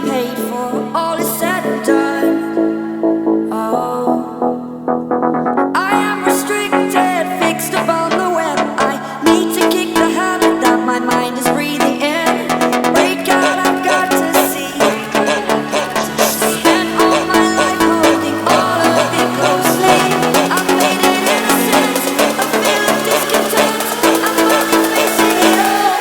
paid for, all is said and done. Oh, I am restricted, fixed upon the web. I need to kick the habit that my mind is breathing in. Break out, I've got to see. Spent all my life holding all of it closely. I've made it innocent, a feeling discontent. I'm only facing it all.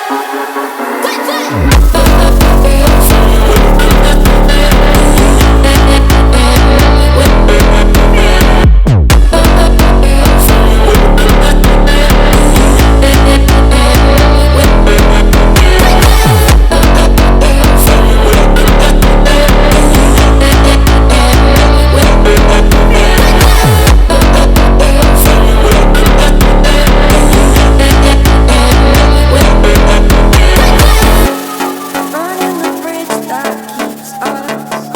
Burning the bridge that keeps us.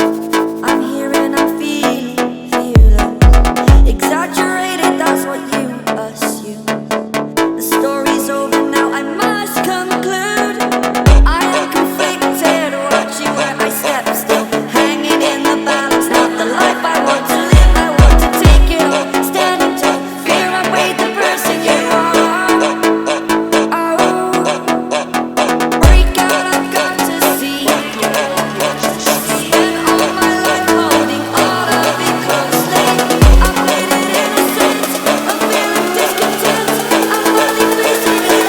I'm here and I'm feeling fearless. Exaggerated, that's what you assume. The story's over now, I must conclude. I am conflicted, watching where I step still. Hanging in the balance, not the life I want to live. I want to take it all, standing tall. Fear I weighed the person you are. Oh, break out, I've got to see. Spent all my life holding all of it closely. I've played it innocent, a feeling discontent. I'm only facing it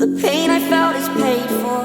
The pain I felt is paid for.